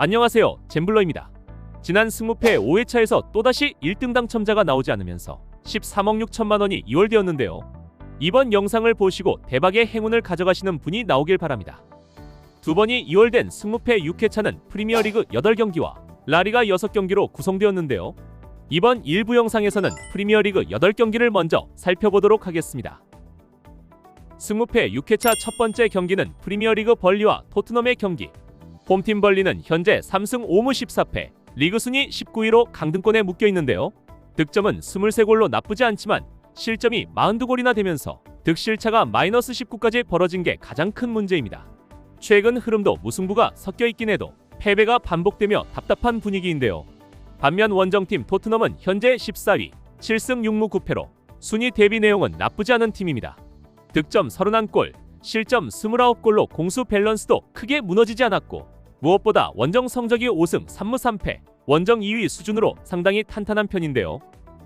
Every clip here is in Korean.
안녕하세요, 잼블러입니다. 지난 승무패 5회차에서 또다시 1등 당첨자가 나오지 않으면서 13억 6천만 원이 이월되었는데요. 이번 영상을 보시고 대박의 행운을 가져가시는 분이 나오길 바랍니다. 두 번이 이월된 승무패 6회차는 프리미어리그 8경기와 라리가 6경기로 구성되었는데요. 이번 일부 영상에서는 프리미어리그 8경기를 먼저 살펴보도록 하겠습니다. 승무패 6회차 첫 번째 경기는 프리미어리그 벌리와 토트넘의 경기. 홈팀 벌리는 현재 3승 5무 14패, 리그 순위 19위로 강등권에 묶여있는데요. 득점은 23골로 나쁘지 않지만 실점이 42골이나 되면서 득실차가 마이너스 19까지 벌어진 게 가장 큰 문제입니다. 최근 흐름도 무승부가 섞여있긴 해도 패배가 반복되며 답답한 분위기인데요. 반면 원정팀 토트넘은 현재 14위, 7승 6무 9패로 순위 대비 내용은 나쁘지 않은 팀입니다. 득점 31골, 실점 29골로 공수 밸런스도 크게 무너지지 않았고 무엇보다 원정 성적이 5승 3무 3패, 원정 2위 수준으로 상당히 탄탄한 편인데요.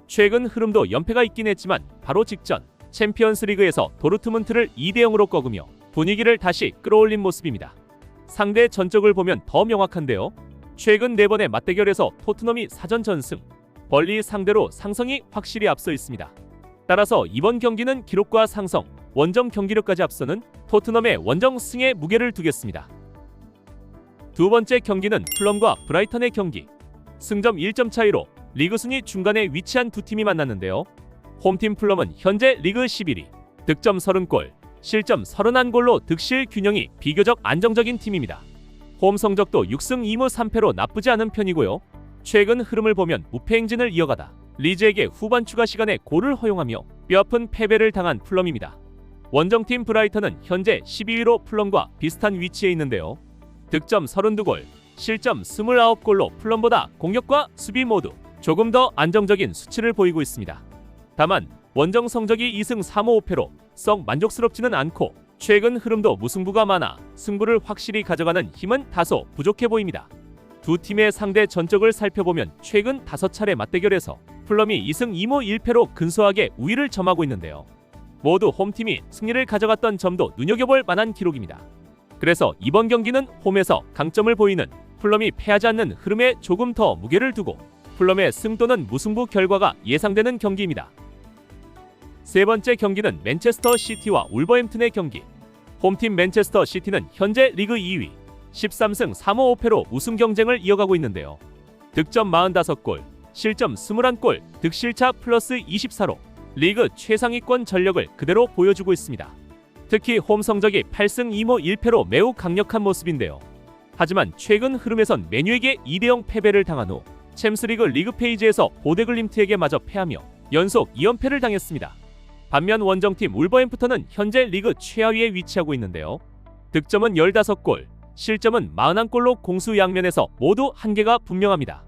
최근 흐름도 연패가 있긴 했지만 바로 직전 챔피언스리그에서 도르트문트를 2대0으로 꺾으며 분위기를 다시 끌어올린 모습입니다. 상대 전적을 보면 더 명확한데요. 최근 4번의 맞대결에서 토트넘이 4전 전승, 벌리 상대로 상성이 확실히 앞서 있습니다. 따라서 이번 경기는 기록과 상성, 원정 경기력까지 앞서는 토트넘의 원정 승에 무게를 두겠습니다. 두 번째 경기는 풀럼과 브라이턴의 경기. 승점 1점 차이로 리그 순위 중간에 위치한 두 팀이 만났는데요. 홈팀 풀럼은 현재 리그 11위, 득점 30골, 실점 31골로 득실 균형이 비교적 안정적인 팀입니다. 홈 성적도 6승 2무 3패로 나쁘지 않은 편이고요. 최근 흐름을 보면 무패 행진을 이어가다 리즈에게 후반 추가 시간에 골을 허용하며 뼈아픈 패배를 당한 풀럼입니다. 원정팀 브라이턴은 현재 12위로 풀럼과 비슷한 위치에 있는데요. 득점 32골, 실점 29골로 풀럼보다 공격과 수비 모두 조금 더 안정적인 수치를 보이고 있습니다. 다만 원정 성적이 2승 3무 5패로 썩 만족스럽지는 않고 최근 흐름도 무승부가 많아 승부를 확실히 가져가는 힘은 다소 부족해 보입니다. 두 팀의 상대 전적을 살펴보면 최근 5차례 맞대결에서 풀럼이 2승 2무 1패로 근소하게 우위를 점하고 있는데요. 모두 홈팀이 승리를 가져갔던 점도 눈여겨볼 만한 기록입니다. 그래서 이번 경기는 홈에서 강점을 보이는 풀럼이 패하지 않는 흐름에 조금 더 무게를 두고 풀럼의 승 또는 무승부 결과가 예상되는 경기입니다. 세 번째 경기는 맨체스터 시티와 울버햄튼의 경기. 홈팀 맨체스터 시티는 현재 리그 2위, 13승 3무 5패로 우승 경쟁을 이어가고 있는데요. 득점 45골, 실점 21골, 득실차 플러스 24로 리그 최상위권 전력을 그대로 보여주고 있습니다. 특히 홈 성적이 8승 2무 1패로 매우 강력한 모습인데요. 하지만 최근 흐름에선 메뉴에게 2대0 패배를 당한 후 챔스리그 리그 페이지에서 보데글림트에게 마저 패하며 연속 2연패를 당했습니다. 반면 원정팀 울버햄프턴은 현재 리그 최하위에 위치하고 있는데요. 득점은 15골, 실점은 41골로 공수 양면에서 모두 한계가 분명합니다.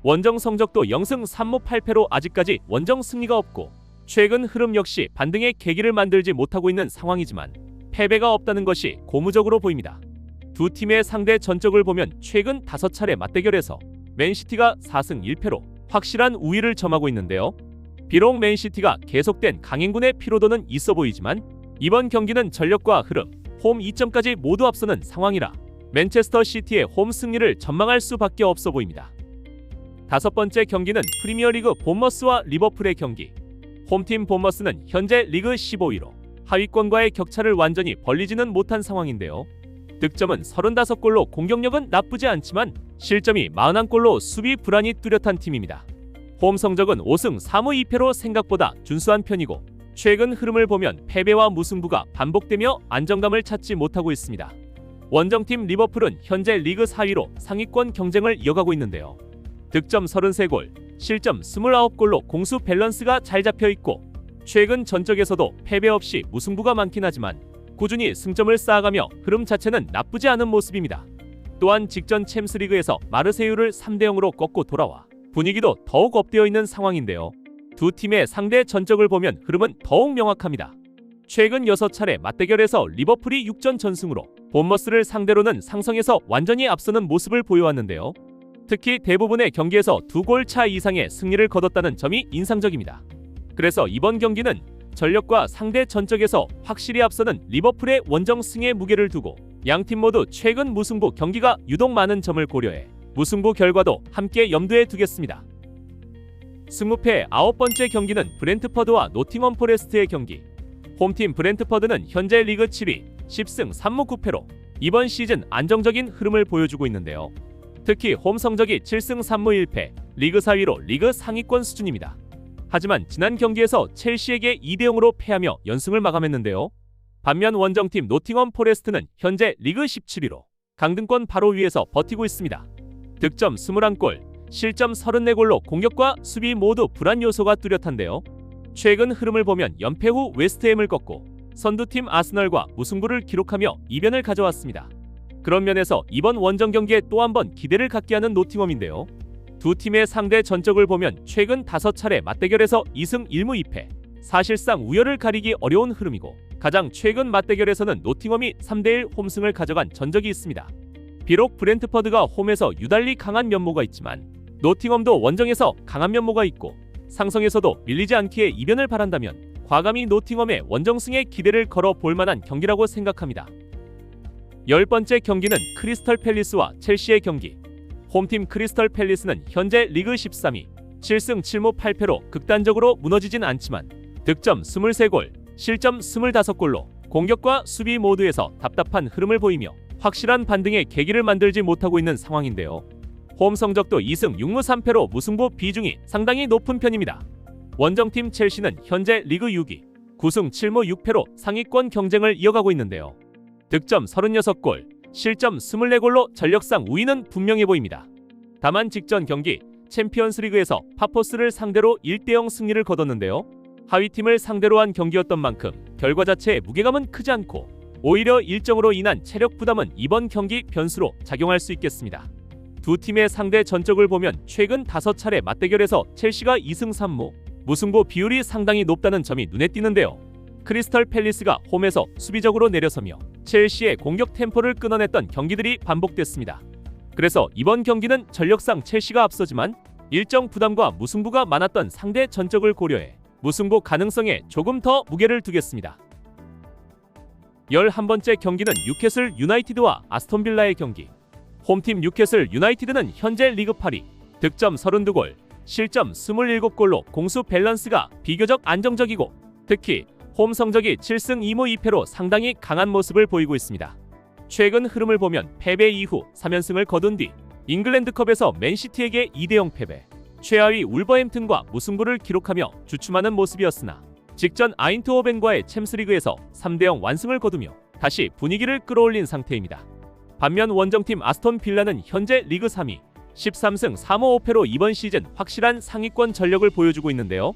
원정 성적도 0승 3무 8패로 아직까지 원정 승리가 없고 최근 흐름 역시 반등의 계기를 만들지 못하고 있는 상황이지만 패배가 없다는 것이 고무적으로 보입니다. 두 팀의 상대 전적을 보면 최근 5차례 맞대결에서 맨시티가 4승 1패로 확실한 우위를 점하고 있는데요. 비록 맨시티가 계속된 강행군의 피로도는 있어 보이지만 이번 경기는 전력과 흐름, 홈 2점까지 모두 앞서는 상황이라 맨체스터 시티의 홈 승리를 전망할 수밖에 없어 보입니다. 다섯 번째 경기는 프리미어리그 본머스와 리버풀의 경기. 홈팀 본머스는 현재 리그 15위로 하위권과의 격차를 완전히 벌리지는 못한 상황인데요. 득점은 35골로 공격력은 나쁘지 않지만 실점이 41골로 수비 불안이 뚜렷한 팀입니다. 홈 성적은 5승 3무 2패로 생각보다 준수한 편이고 최근 흐름을 보면 패배와 무승부가 반복되며 안정감을 찾지 못하고 있습니다. 원정팀 리버풀은 현재 리그 4위로 상위권 경쟁을 이어가고 있는데요. 득점 33골, 실점 29골로 공수 밸런스가 잘 잡혀있고 최근 전적에서도 패배 없이 무승부가 많긴 하지만 꾸준히 승점을 쌓아가며 흐름 자체는 나쁘지 않은 모습입니다. 또한 직전 챔스리그에서 마르세유를 3대0으로 꺾고 돌아와 분위기도 더욱 업되어 있는 상황인데요. 두 팀의 상대 전적을 보면 흐름은 더욱 명확합니다. 최근 6차례 맞대결에서 리버풀이 6전 전승으로 본머스를 상대로는 상성에서 완전히 앞서는 모습을 보여왔는데요. 특히 대부분의 경기에서 2골 차 이상의 승리를 거뒀다는 점이 인상적입니다. 그래서 이번 경기는 전력과 상대 전적에서 확실히 앞서는 리버풀의 원정 승에 무게를 두고 양팀 모두 최근 무승부 경기가 유독 많은 점을 고려해 무승부 결과도 함께 염두에 두겠습니다. 승무패 9번째 경기는 브렌트퍼드와 노팅엄 포레스트의 경기. 홈팀 브렌트퍼드는 현재 리그 7위 10승 3무 9패로 이번 시즌 안정적인 흐름을 보여주고 있는데요. 특히 홈 성적이 7승 3무 1패, 리그 4위로 리그 상위권 수준입니다. 하지만 지난 경기에서 첼시에게 2대0으로 패하며 연승을 마감했는데요. 반면 원정팀 노팅엄 포레스트는 현재 리그 17위로 강등권 바로 위에서 버티고 있습니다. 득점 21골, 실점 34골로 공격과 수비 모두 불안 요소가 뚜렷한데요. 최근 흐름을 보면 연패 후 웨스트햄을 꺾고 선두팀 아스널과 무승부를 기록하며 이변을 가져왔습니다. 그런 면에서 이번 원정 경기에 또 한 번 기대를 갖게 하는 노팅엄인데요. 두 팀의 상대 전적을 보면 최근 5차례 맞대결에서 2승 1무 2패, 사실상 우열을 가리기 어려운 흐름이고 가장 최근 맞대결에서는 노팅엄이 3대1 홈승을 가져간 전적이 있습니다. 비록 브렌트퍼드가 홈에서 유달리 강한 면모가 있지만 노팅엄도 원정에서 강한 면모가 있고 상성에서도 밀리지 않기에 이변을 바란다면 과감히 노팅엄의 원정승에 기대를 걸어 볼 만한 경기라고 생각합니다. 10번째 경기는 크리스털 팰리스와 첼시의 경기. 홈팀 크리스털 팰리스는 현재 리그 13위 7승 7무 8패로 극단적으로 무너지진 않지만 득점 23골, 실점 25골로 공격과 수비 모두에서 답답한 흐름을 보이며 확실한 반등의 계기를 만들지 못하고 있는 상황인데요. 홈 성적도 2승 6무 3패로 무승부 비중이 상당히 높은 편입니다. 원정팀 첼시는 현재 리그 6위 9승 7무 6패로 상위권 경쟁을 이어가고 있는데요. 득점 36골, 실점 24골로 전력상 우위는 분명해 보입니다. 다만 직전 경기 챔피언스리그에서 파포스를 상대로 1대0 승리를 거뒀는데요. 하위팀을 상대로 한 경기였던 만큼 결과 자체의 무게감은 크지 않고 오히려 일정으로 인한 체력 부담은 이번 경기 변수로 작용할 수 있겠습니다. 두 팀의 상대 전적을 보면 최근 5차례 맞대결에서 첼시가 2승 3무, 무승부 비율이 상당히 높다는 점이 눈에 띄는데요. 크리스털 팰리스가 홈에서 수비적으로 내려서며 첼시의 공격 템포를 끊어냈던 경기들이 반복됐습니다. 그래서 이번 경기는 전력상 첼시가 앞서지만 일정 부담과 무승부가 많았던 상대 전적을 고려해 무승부 가능성에 조금 더 무게를 두겠습니다. 11번째 경기는 뉴캐슬 유나이티드와 아스톤 빌라의 경기. 홈팀 뉴캐슬 유나이티드는 현재 리그 8위, 득점 32골, 실점 27골로 공수 밸런스가 비교적 안정적이고 특히 홈 성적이 7승 2무 2패로 상당히 강한 모습을 보이고 있습니다. 최근 흐름을 보면 패배 이후 3연승을 거둔 뒤 잉글랜드컵에서 맨시티에게 2대0 패배, 최하위 울버햄튼과 무승부를 기록하며 주춤하는 모습이었으나 직전 아인트호벤과의 챔스리그에서 3대0 완승을 거두며 다시 분위기를 끌어올린 상태입니다. 반면 원정팀 아스톤 빌라는 현재 리그 3위 13승 3무 5패로 이번 시즌 확실한 상위권 전력을 보여주고 있는데요.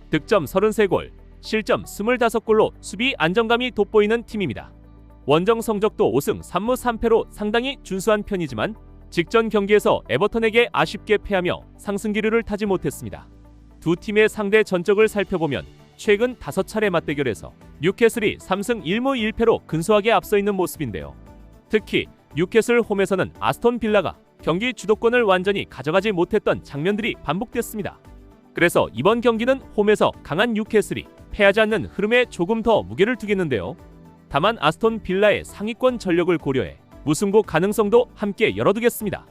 득점 33골, 실점 25골로 수비 안정감이 돋보이는 팀입니다. 원정 성적도 5승 3무 3패로 상당히 준수한 편이지만 직전 경기에서 에버턴에게 아쉽게 패하며 상승 기류를 타지 못했습니다. 두 팀의 상대 전적을 살펴보면 최근 5차례 맞대결에서 뉴캐슬이 3승 1무 1패로 근소하게 앞서 있는 모습인데요. 특히 뉴캐슬 홈에서는 아스톤 빌라가 경기 주도권을 완전히 가져가지 못했던 장면들이 반복됐습니다. 그래서 이번 경기는 홈에서 강한 뉴캐슬이 패하지 않는 흐름에 조금 더 무게를 두겠는데요. 다만 아스톤 빌라의 상위권 전력을 고려해 무승부 가능성도 함께 열어두겠습니다.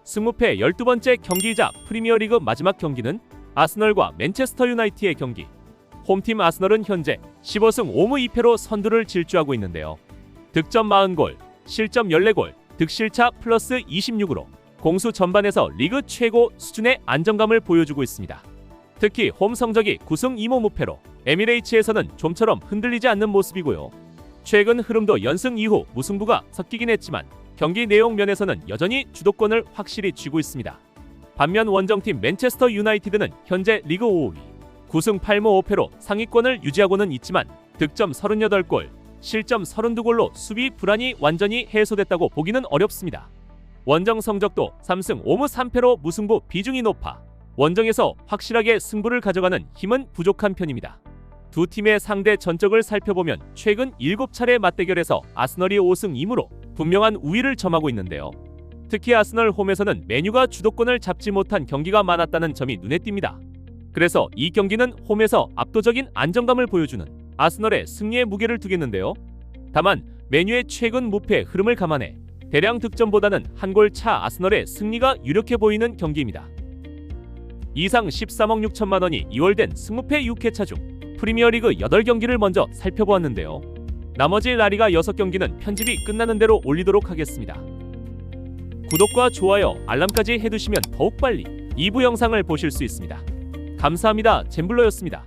승무패 12번째 경기이자 프리미어리그 마지막 경기는 아스널과 맨체스터 유나이티드의 경기. 홈팀 아스널은 현재 15승 5무 2패로 선두를 질주하고 있는데요. 득점 40골, 실점 14골, 득실차 플러스 26으로 공수 전반에서 리그 최고 수준의 안정감을 보여주고 있습니다. 특히 홈 성적이 9승 2무 무패로 에미레이츠에서는 좀처럼 흔들리지 않는 모습이고요. 최근 흐름도 연승 이후 무승부가 섞이긴 했지만 경기 내용 면에서는 여전히 주도권을 확실히 쥐고 있습니다. 반면 원정팀 맨체스터 유나이티드는 현재 리그 5위 9승 8무 5패로 상위권을 유지하고는 있지만 득점 38골, 실점 32골로 수비 불안이 완전히 해소됐다고 보기는 어렵습니다. 원정 성적도 3승 5무 3패로 무승부 비중이 높아 원정에서 확실하게 승부를 가져가는 힘은 부족한 편입니다. 두 팀의 상대 전적을 살펴보면 최근 7차례 맞대결에서 아스널이 5승 2무로 분명한 우위를 점하고 있는데요. 특히 아스널 홈에서는 메뉴가 주도권을 잡지 못한 경기가 많았다는 점이 눈에 띕니다. 그래서 이 경기는 홈에서 압도적인 안정감을 보여주는 아스널의 승리에 무게를 두겠는데요. 다만 메뉴의 최근 무패 흐름을 감안해 대량 득점보다는 한 골 차 아스널의 승리가 유력해 보이는 경기입니다. 이상 13억 6천만 원이 2월된 승무패 6회차 중 프리미어리그 8경기를 먼저 살펴보았는데요. 나머지 라리가 6경기는 편집이 끝나는 대로 올리도록 하겠습니다. 구독과 좋아요, 알람까지 해두시면 더욱 빨리 2부 영상을 보실 수 있습니다. 감사합니다. 잼블러였습니다.